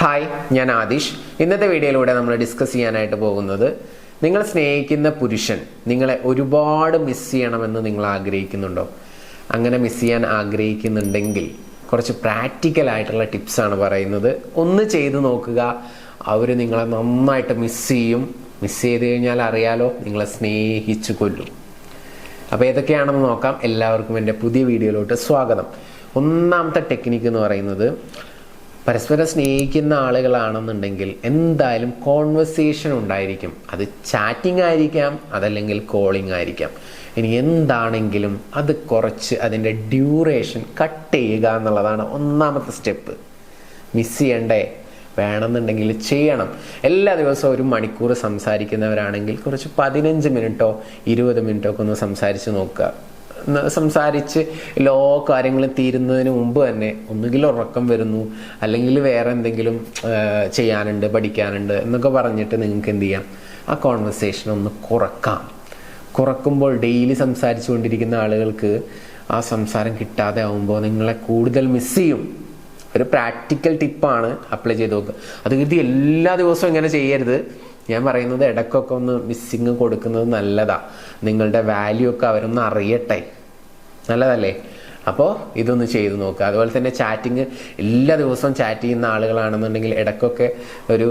Hi, ഞാൻ ആദിഷ്. ഇന്നത്തെ വീഡിയോയിലൂടെ നമ്മൾ ഡിസ്കസ് ചെയ്യാനായിട്ട് പോകുന്നത്, നിങ്ങൾ സ്നേഹിക്കുന്ന പുരുഷൻ നിങ്ങളെ ഒരുപാട് മിസ് ചെയ്യണമെന്ന് നിങ്ങൾ ആഗ്രഹിക്കുന്നുണ്ടോ? അങ്ങനെ മിസ് ചെയ്യാൻ ആഗ്രഹിക്കുന്നുണ്ടെങ്കിൽ കുറച്ച് പ്രാക്ടിക്കൽ ആയിട്ടുള്ള ടിപ്സാണ് പറയുന്നത്. ഒന്ന് ചെയ്ത് നോക്കുക, അവർ നിങ്ങളെ നന്നായിട്ട് മിസ് ചെയ്യും. മിസ് ചെയ്ത് കഴിഞ്ഞാൽ അറിയാലോ, നിങ്ങളെ സ്നേഹിച്ചു കൊല്ലും. അപ്പോൾ ഏതൊക്കെയാണെന്ന് നോക്കാം. എല്ലാവർക്കും എൻ്റെ പുതിയ വീഡിയോയിലോട്ട് സ്വാഗതം. ഒന്നാമത്തെ ടെക്നിക്ക് എന്ന് പറയുന്നത്, പരസ്പരം സ്നേഹിക്കുന്ന ആളുകളാണെന്നുണ്ടെങ്കിൽ എന്തായാലും കോൺവെർസേഷൻ ഉണ്ടായിരിക്കും. അത് ചാറ്റിംഗ് ആയിരിക്കാം, അതല്ലെങ്കിൽ കോളിംഗ് ആയിരിക്കാം. ഇനി എന്താണെങ്കിലും അത് കുറച്ച് അതിൻ്റെ ഡ്യൂറേഷൻ കട്ട് ചെയ്യുക എന്നുള്ളതാണ് ഒന്നാമത്തെ സ്റ്റെപ്പ്. മിസ് ചെയ്യണ്ടേ? വേണമെന്നുണ്ടെങ്കിൽ ചെയ്യണം. എല്ലാ ദിവസവും 1 മണിക്കൂർ സംസാരിക്കുന്നവരാണെങ്കിൽ കുറച്ച് 15 മിനിറ്റോ 20 മിനിറ്റോ ഒക്കെ ഒന്ന് സംസാരിച്ച് നോക്കുക. സംസാരിച്ച് എല്ലാ കാര്യങ്ങളും തീരുന്നതിന് മുമ്പ് തന്നെ ഒന്നുകിൽ ഉറക്കം വരുന്നു, അല്ലെങ്കിൽ വേറെ എന്തെങ്കിലും ചെയ്യാനുണ്ട്, പഠിക്കാനുണ്ട് എന്നൊക്കെ പറഞ്ഞിട്ട് നിങ്ങൾക്ക് എന്ത് ചെയ്യാം, ആ കോൺവെർസേഷൻ ഒന്ന് കുറക്കുമ്പോൾ ഡെയിലി സംസാരിച്ചു കൊണ്ടിരിക്കുന്ന ആളുകൾക്ക് ആ സംസാരം കിട്ടാതെ ആവുമ്പോൾ നിങ്ങളെ കൂടുതൽ മിസ് ചെയ്യും. ഒരു പ്രാക്ടിക്കൽ ടിപ്പാണ്, അപ്ലൈ ചെയ്ത് നോക്കുക. അത് കരുതി എല്ലാ ദിവസവും ഇങ്ങനെ ചെയ്യരുത്. ഞാൻ പറയുന്നത് ഇടയ്ക്കൊക്കെ ഒന്ന് മിസ്സിങ് കൊടുക്കുന്നത് നല്ലതാ. നിങ്ങളുടെ വാല്യൂ ഒക്കെ അവരൊന്ന് അറിയട്ടെ, നല്ലതല്ലേ? അപ്പോൾ ഇതൊന്ന് ചെയ്ത് നോക്കുക. അതുപോലെ തന്നെ ചാറ്റിങ്, എല്ലാ ദിവസവും ചാറ്റ് ചെയ്യുന്ന ആളുകളാണെന്നുണ്ടെങ്കിൽ ഇടയ്ക്കൊക്കെ ഒരു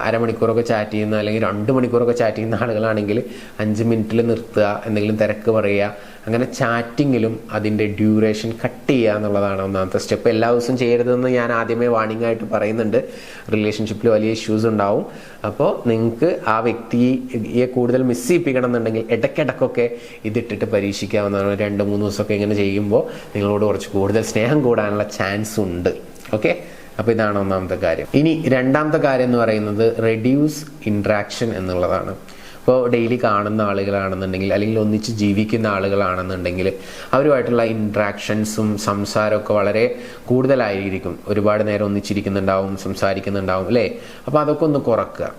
അരമണിക്കൂറൊക്കെ ചാറ്റ് ചെയ്യുന്ന, അല്ലെങ്കിൽ 2 മണിക്കൂറൊക്കെ ചാറ്റ് ചെയ്യുന്ന ആളുകളാണെങ്കിൽ 5 മിനിറ്റിൽ നിർത്തുക, എന്തെങ്കിലും തിരക്ക് പറയുക. അങ്ങനെ ചാറ്റിങ്ങിലും അതിൻ്റെ ഡ്യൂറേഷൻ കട്ട് ചെയ്യുക എന്നുള്ളതാണ് ഒന്നാമത്തെ സ്റ്റെപ്പ്. എല്ലാ ദിവസവും ചെയ്യരുതെന്ന് ഞാൻ ആദ്യമേ വാർണിംഗ് ആയിട്ട് പറയുന്നുണ്ട്. റിലേഷൻഷിപ്പിൽ വലിയ ഇഷ്യൂസ് ഉണ്ടാവും. അപ്പോൾ നിങ്ങൾക്ക് ആ വ്യക്തിയെ കൂടുതൽ മിസ് ചെയ്യിപ്പിക്കണം എന്നുണ്ടെങ്കിൽ ഇടയ്ക്കിടയ്ക്കൊക്കെ ഇതിട്ടിട്ട് പരീക്ഷിക്കാവുന്നതാണ്. 2-3 ദിവസമൊക്കെ ഇങ്ങനെ ചെയ്യുമ്പോൾ നിങ്ങളോട് കുറച്ച് കൂടുതൽ സ്നേഹം കൂടാനുള്ള ചാൻസ് ഉണ്ട്. ഓക്കെ, അപ്പോൾ ഇതാണ് ഒന്നാമത്തെ കാര്യം. ഇനി രണ്ടാമത്തെ കാര്യം എന്ന് പറയുന്നത് റെഡ്യൂസ് ഇൻട്രാക്ഷൻ എന്നുള്ളതാണ്. ഇപ്പോൾ ഡെയിലി കാണുന്ന ആളുകളാണെന്നുണ്ടെങ്കിൽ, അല്ലെങ്കിൽ ഒന്നിച്ച് ജീവിക്കുന്ന ആളുകളാണെന്നുണ്ടെങ്കിൽ അവരുമായിട്ടുള്ള ഇൻട്രാക്ഷൻസും സംസാരമൊക്കെ വളരെ കൂടുതലായിരിക്കും. ഒരുപാട് നേരം ഒന്നിച്ചിരിക്കുന്നുണ്ടാവും, സംസാരിക്കുന്നുണ്ടാവും, അല്ലേ? അപ്പോൾ അതൊക്കെ ഒന്ന് കുറക്കുക.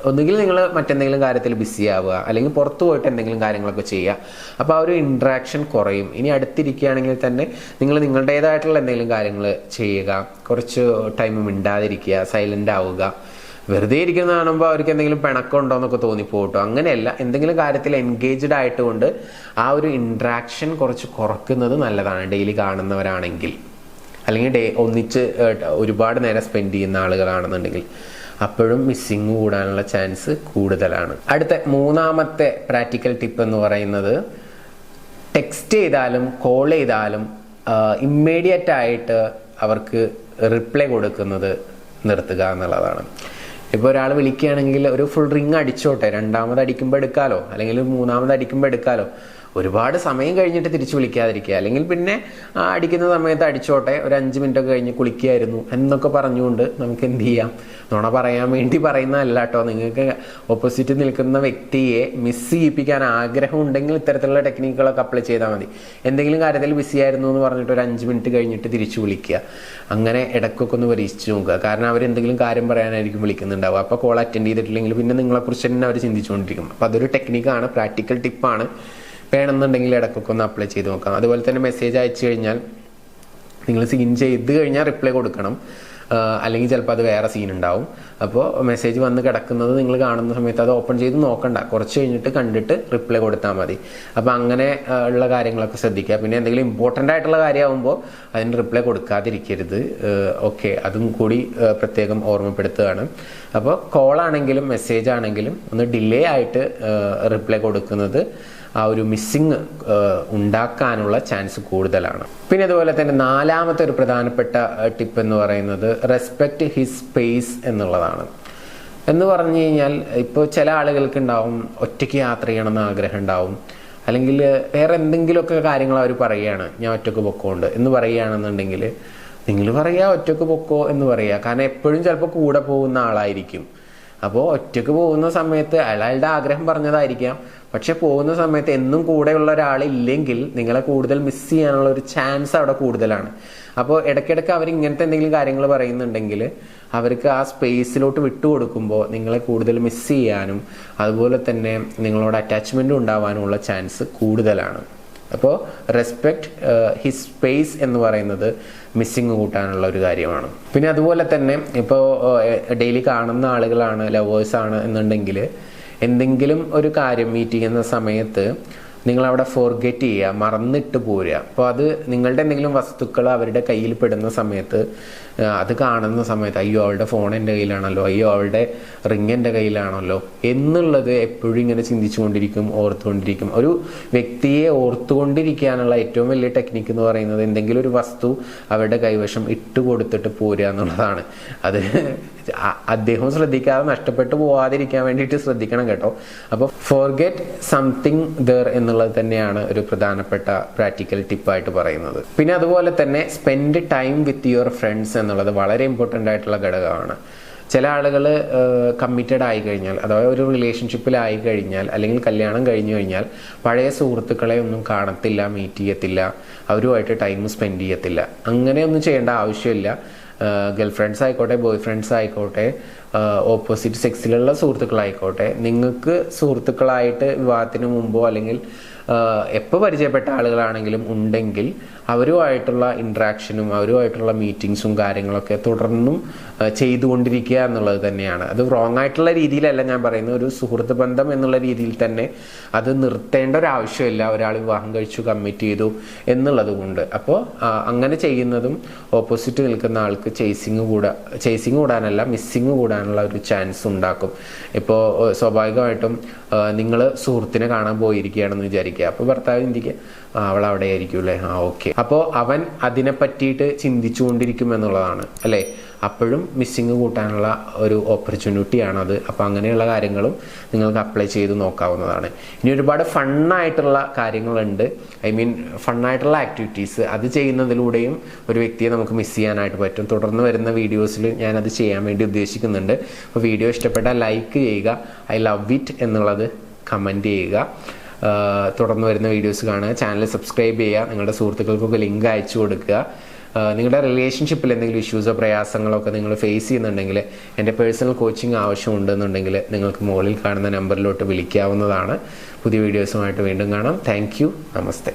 ഒന്നുകിൽ നിങ്ങൾ മറ്റെന്തെങ്കിലും കാര്യത്തിൽ ബിസി ആവുക, അല്ലെങ്കിൽ പുറത്തു പോയിട്ട് എന്തെങ്കിലും കാര്യങ്ങളൊക്കെ ചെയ്യുക. അപ്പോൾ ആ ഒരു ഇൻട്രാക്ഷൻ കുറയും. ഇനി അടുത്തിരിക്കുകയാണെങ്കിൽ തന്നെ നിങ്ങൾ നിങ്ങളുടേതായിട്ടുള്ള എന്തെങ്കിലും കാര്യങ്ങൾ ചെയ്യുക. കുറച്ച് ടൈം മിണ്ടാതിരിക്കുക, സൈലൻ്റ് ആവുക. വെറുതെ ഇരിക്കുന്ന കാണുമ്പോൾ അവർക്ക് എന്തെങ്കിലും പിണക്കമുണ്ടോ എന്നൊക്കെ തോന്നിപ്പോട്ടോ. അങ്ങനെയല്ല, എന്തെങ്കിലും കാര്യത്തിൽ എൻഗേജ്ഡ് ആയിട്ടുകൊണ്ട് ആ ഒരു ഇൻട്രാക്ഷൻ കുറച്ച് കുറക്കുന്നത് നല്ലതാണ്. ഡെയിലി കാണുന്നവരാണെങ്കിൽ, അല്ലെങ്കിൽ ഒന്നിച്ച് ഒരുപാട് നേരം സ്പെൻഡ് ചെയ്യുന്ന ആളുകളാണെന്നുണ്ടെങ്കിൽ അപ്പോഴും മിസ്സിങ് കൂടാനുള്ള ചാൻസ് കൂടുതലാണ്. അടുത്ത മൂന്നാമത്തെ പ്രാക്ടിക്കൽ ടിപ്പ് എന്ന് പറയുന്നത്, ടെക്സ്റ്റ് ചെയ്താലും കോൾ ചെയ്താലും ഇമ്മീഡിയറ്റ് ആയിട്ട് അവർക്ക് റിപ്ലൈ കൊടുക്കുന്നത് നിർത്തുക എന്നുള്ളതാണ്. ഇപ്പോൾ ഒരാൾ വിളിക്കുകയാണെങ്കിൽ ഒരു ഫുൾ റിങ് അടിച്ചോട്ടെ, 2ാമത് അടിക്കുമ്പോൾ എടുക്കാലോ, അല്ലെങ്കിൽ 3ാമത് അടിക്കുമ്പോൾ എടുക്കാലോ. ഒരുപാട് സമയം കഴിഞ്ഞിട്ട് തിരിച്ച് വിളിക്കാതിരിക്കുക. അല്ലെങ്കിൽ പിന്നെ അടിക്കുന്ന സമയത്ത് അടിച്ചോട്ടെ, ഒരു 5 മിനിറ്റൊക്കെ കഴിഞ്ഞ് കുളിക്കുകയായിരുന്നു എന്നൊക്കെ പറഞ്ഞുകൊണ്ട് നമുക്ക് എന്ത് ചെയ്യാം, നുണ പറയാൻ വേണ്ടി പറയുന്നതല്ല കേട്ടോ. നിങ്ങൾക്ക് ഓപ്പോസിറ്റ് നിൽക്കുന്ന വ്യക്തിയെ മിസ് ചെയ്യിപ്പിക്കാൻ ആഗ്രഹം ഉണ്ടെങ്കിൽ ഇത്തരത്തിലുള്ള ടെക്നിക്കുകളൊക്കെ അപ്ലൈ ചെയ്താൽ മതി. എന്തെങ്കിലും കാര്യത്തിൽ ബിസി ആയിരുന്നു എന്ന് പറഞ്ഞിട്ട് ഒരു 5 മിനിറ്റ് കഴിഞ്ഞിട്ട് തിരിച്ചു വിളിക്കുക. അങ്ങനെ ഇടയ്ക്കൊക്കെ ഒന്ന് പരീക്ഷിച്ച് നോക്കുക. കാരണം അവരെന്തെങ്കിലും കാര്യം പറയാനായിരിക്കും വിളിക്കുന്നുണ്ടാവുക. അപ്പോൾ കോൾ അറ്റൻഡ് ചെയ്തിട്ടില്ലെങ്കിൽ പിന്നെ നിങ്ങളെക്കുറിച്ച് തന്നെ അവർ ചിന്തിച്ചുകൊണ്ടിരിക്കും. അപ്പോൾ അതൊരു ടെക്നിക്കാണ്, പ്രാക്ടിക്കൽ ടിപ്പാണ്. വേണമെന്നുണ്ടെങ്കിൽ ഇടയ്ക്കൊക്കെ ഒന്ന് അപ്ലൈ ചെയ്ത് നോക്കാം. അതുപോലെ തന്നെ മെസ്സേജ് അയച്ചു കഴിഞ്ഞാൽ നിങ്ങൾ സീൻ ചെയ്ത് കഴിഞ്ഞാൽ റിപ്ലൈ കൊടുക്കണം. അല്ലെങ്കിൽ ചിലപ്പോൾ അത് വേറെ സീൻ ഉണ്ടാവും. അപ്പോൾ മെസ്സേജ് വന്ന് കിടക്കുന്നത് നിങ്ങൾ കാണുന്ന സമയത്ത് അത് ഓപ്പൺ ചെയ്ത് നോക്കണ്ട, കുറച്ച് കഴിഞ്ഞിട്ട് കണ്ടിട്ട് റിപ്ലൈ കൊടുത്താൽ മതി. അപ്പോൾ അങ്ങനെ ഉള്ള കാര്യങ്ങളൊക്കെ ശ്രദ്ധിക്കുക. പിന്നെ എന്തെങ്കിലും ഇമ്പോർട്ടൻ്റ് ആയിട്ടുള്ള കാര്യമാകുമ്പോൾ അതിന് റിപ്ലൈ കൊടുക്കാതിരിക്കരുത്. ഓക്കെ, അതും കൂടി പ്രത്യേകം ഓർമ്മപ്പെടുത്തുകയാണ്. അപ്പോൾ കോളാണെങ്കിലും മെസ്സേജ് ആണെങ്കിലും ഒന്ന് ഡിലേ ആയിട്ട് റിപ്ലൈ കൊടുക്കുന്നത് ആ ഒരു മിസ്സിങ് ഉണ്ടാക്കാനുള്ള ചാൻസ് കൂടുതലാണ്. പിന്നെ അതുപോലെ തന്നെ 4ാമത്തെ ഒരു പ്രധാനപ്പെട്ട ടിപ്പ് എന്ന് പറയുന്നത് റെസ്പെക്റ്റ് ഹിസ് സ്പേസ് എന്നുള്ളതാണ്. എന്ന് പറഞ്ഞു കഴിഞ്ഞാൽ, ഇപ്പോൾ ചില ആളുകൾക്ക് ഉണ്ടാവും ഒറ്റയ്ക്ക് യാത്ര ചെയ്യണമെന്ന് ആഗ്രഹം ഉണ്ടാവും, അല്ലെങ്കിൽ വേറെ എന്തെങ്കിലുമൊക്കെ കാര്യങ്ങൾ അവർ പറയുകയാണ്, ഞാൻ ഒറ്റയ്ക്ക് പൊക്കോണ്ട് എന്ന് പറയുകയാണെന്നുണ്ടെങ്കിൽ നിങ്ങൾ പറയുക ഒറ്റയ്ക്ക് പൊക്കോ എന്ന് പറയുക. കാരണം എപ്പോഴും ചിലപ്പോൾ കൂടെ പോകുന്ന ആളായിരിക്കും. അപ്പോൾ ഒറ്റയ്ക്ക് പോകുന്ന സമയത്ത് അയാളുടെ ആഗ്രഹം പറഞ്ഞതായിരിക്കാം, പക്ഷെ പോകുന്ന സമയത്ത് എന്നും കൂടെയുള്ള ഒരാളില്ലെങ്കിൽ നിങ്ങളെ കൂടുതൽ മിസ് ചെയ്യാനുള്ള ഒരു ചാൻസ് അവിടെ കൂടുതലാണ്. അപ്പോൾ ഇടയ്ക്കിടയ്ക്ക് അവർ ഇങ്ങനത്തെ എന്തെങ്കിലും കാര്യങ്ങൾ പറയുന്നുണ്ടെങ്കിൽ അവർക്ക് ആ സ്പേസിലോട്ട് വിട്ടുകൊടുക്കുമ്പോൾ നിങ്ങളെ കൂടുതൽ മിസ് ചെയ്യാനും അതുപോലെ തന്നെ നിങ്ങളോട് അറ്റാച്ച്മെൻറ്റും ഉണ്ടാവാനുമുള്ള ചാൻസ് കൂടുതലാണ്. അപ്പോൾ റെസ്പെക്ട് ഹിസ് സ്പേസ് എന്ന് പറയുന്നത് മിസ്സിങ് കൂട്ടാനുള്ള ഒരു കാര്യമാണ്. പിന്നെ അതുപോലെ തന്നെ ഇപ്പോൾ ഡെയിലി കാണുന്ന ആളുകളാണ്, ലവേഴ്സാണ് എന്നുണ്ടെങ്കിൽ എന്തെങ്കിലും ഒരു കാര്യം മീറ്റ് ചെയ്യുന്ന സമയത്ത് നിങ്ങളവിടെ ഫോർഗെറ്റ് ചെയ്യുക, മറന്നിട്ട് പോരുക. അപ്പോൾ അത് നിങ്ങളുടെ എന്തെങ്കിലും വസ്തുക്കൾ അവരുടെ കയ്യിൽ പെടുന്ന സമയത്ത്, അത് കാണുന്ന സമയത്ത് അയ്യോ അവളുടെ ഫോൺ എൻ്റെ കയ്യിലാണല്ലോ, അയ്യോ അവളുടെ റിങ് എൻ്റെ കയ്യിലാണല്ലോ എന്നുള്ളത് എപ്പോഴും ഇങ്ങനെ ചിന്തിച്ചുകൊണ്ടിരിക്കും, ഓർത്തുകൊണ്ടിരിക്കും. ഒരു വ്യക്തിയെ ഓർത്തുകൊണ്ടിരിക്കാനുള്ള ഏറ്റവും വലിയ ടെക്നിക്ക് എന്ന് പറയുന്നത് എന്തെങ്കിലും ഒരു വസ്തു അവരുടെ കൈവശം ഇട്ട് കൊടുത്തിട്ട് പോരുക എന്നുള്ളതാണ്. അത് അദ്ദേഹം ശ്രദ്ധിക്കാതെ നഷ്ടപ്പെട്ടു പോവാതിരിക്കാൻ വേണ്ടിയിട്ട് ശ്രദ്ധിക്കണം കേട്ടോ. അപ്പോൾ ഫോർഗെറ്റ് സംതിങ് ദർ എന്നുള്ളത് തന്നെയാണ് ഒരു പ്രധാനപ്പെട്ട പ്രാക്ടിക്കൽ ടിപ്പായിട്ട് പറയുന്നത്. പിന്നെ അതുപോലെ തന്നെ spend time with your friends എന്നുള്ളത് വളരെ ഇമ്പോർട്ടൻ്റ് ആയിട്ടുള്ള ഘടകമാണ്. ചില ആളുകൾ കമ്മിറ്റഡ് ആയി കഴിഞ്ഞാൽ, അഥവാ ഒരു റിലേഷൻഷിപ്പിലായി കഴിഞ്ഞാൽ, അല്ലെങ്കിൽ കല്യാണം കഴിഞ്ഞു കഴിഞ്ഞാൽ പഴയ സുഹൃത്തുക്കളെ ഒന്നും കാണത്തില്ല, മീറ്റ് ചെയ്യത്തില്ല, അവരുമായിട്ട് ടൈം സ്പെൻഡ് ചെയ്യത്തില്ല. അങ്ങനെയൊന്നും ചെയ്യേണ്ട ആവശ്യമില്ല. ഗേൾ ഫ്രണ്ട്സ് ആയിക്കോട്ടെ, ബോയ് ഫ്രണ്ട്സ് ആയിക്കോട്ടെ, ഓപ്പോസിറ്റ് സെക്സിലുള്ള സുഹൃത്തുക്കളായിക്കോട്ടെ, നിങ്ങൾക്ക് സുഹൃത്തുക്കളായിട്ട് വിവാഹത്തിന് മുമ്പോ അല്ലെങ്കിൽ എപ്പോൾ പരിചയപ്പെട്ട ആളുകളാണെങ്കിലും ഉണ്ടെങ്കിൽ അവരുമായിട്ടുള്ള ഇൻട്രാക്ഷനും അവരുമായിട്ടുള്ള മീറ്റിങ്സും കാര്യങ്ങളൊക്കെ തുടർന്നും ചെയ്തുകൊണ്ടിരിക്കുക എന്നുള്ളത് തന്നെയാണ്. അത് റോങ് ആയിട്ടുള്ള രീതിയിലല്ല ഞാൻ പറയുന്നത്, ഒരു സുഹൃത്ത് ബന്ധം എന്നുള്ള രീതിയിൽ തന്നെ അത് നിർത്തേണ്ട ഒരു ആവശ്യമില്ല. ഒരാൾ വിവാഹം കഴിച്ചു, കമ്മിറ്റ് ചെയ്തു എന്നുള്ളത് കൊണ്ട്. അപ്പോൾ അങ്ങനെ ചെയ്യുന്നതും ഓപ്പോസിറ്റ് നിൽക്കുന്ന ആൾക്ക് ചേസിങ് കൂടാനല്ല, മിസ്സിങ് കൂടാനുള്ള ഒരു ചാൻസ് ഉണ്ടാക്കും. ഇപ്പോൾ സ്വാഭാവികമായിട്ടും നിങ്ങൾ സുഹൃത്തിനെ കാണാൻ പോയിരിക്കുകയാണെന്ന് വിചാരിക്കുക. അപ്പോൾ ഭർത്താവ് ചിന്തിക്കുക അവൾ അവിടെ ആയിരിക്കും അല്ലേ, ഓക്കെ. അപ്പോൾ അവൻ അതിനെ പറ്റിയിട്ട് ചിന്തിച്ചുകൊണ്ടിരിക്കും എന്നുള്ളതാണ് അല്ലേ. അപ്പോഴും മിസ്സിങ് കൂട്ടാനുള്ള ഒരു ഓപ്പർച്യൂണിറ്റിയാണത്. അപ്പോൾ അങ്ങനെയുള്ള കാര്യങ്ങളും നിങ്ങൾക്ക് അപ്ലൈ ചെയ്ത് നോക്കാവുന്നതാണ്. ഇനി ഒരുപാട് ഫണ്ണായിട്ടുള്ള കാര്യങ്ങളുണ്ട്, ഫണ്ണായിട്ടുള്ള ആക്ടിവിറ്റീസ്. അത് ചെയ്യുന്നതിലൂടെയും ഒരു വ്യക്തിയെ നമുക്ക് മിസ് ചെയ്യാനായിട്ട് പറ്റും. തുടർന്ന് വരുന്ന വീഡിയോസിൽ ഞാനത് ചെയ്യാൻ വേണ്ടി ഉദ്ദേശിക്കുന്നുണ്ട്. അപ്പോൾ വീഡിയോ ഇഷ്ടപ്പെട്ടാൽ ലൈക്ക് ചെയ്യുക, ഐ ലവ് ഇറ്റ് എന്നുള്ളത് കമൻറ്റ് ചെയ്യുക. തുടർന്ന് വരുന്ന വീഡിയോസ് കാണുക, ചാനൽ സബ്സ്ക്രൈബ് ചെയ്യുക, നിങ്ങളുടെ സുഹൃത്തുക്കൾക്കൊക്കെ ലിങ്ക് അയച്ചു കൊടുക്കുക. നിങ്ങളുടെ റിലേഷൻഷിപ്പിൽ എന്തെങ്കിലും ഇഷ്യൂസോ പ്രയാസങ്ങളോ ഒക്കെ നിങ്ങൾ ഫേസ് ചെയ്യുന്നുണ്ടെങ്കിൽ, എൻ്റെ പേഴ്സണൽ കോച്ചിങ് ആവശ്യമുണ്ടെന്നുണ്ടെങ്കിൽ നിങ്ങൾക്ക് മുകളിൽ കാണുന്ന നമ്പറിലോട്ട് വിളിക്കാവുന്നതാണ്. പുതിയ വീഡിയോസുമായിട്ട് വീണ്ടും കാണാം. Thank you. നമസ്തേ.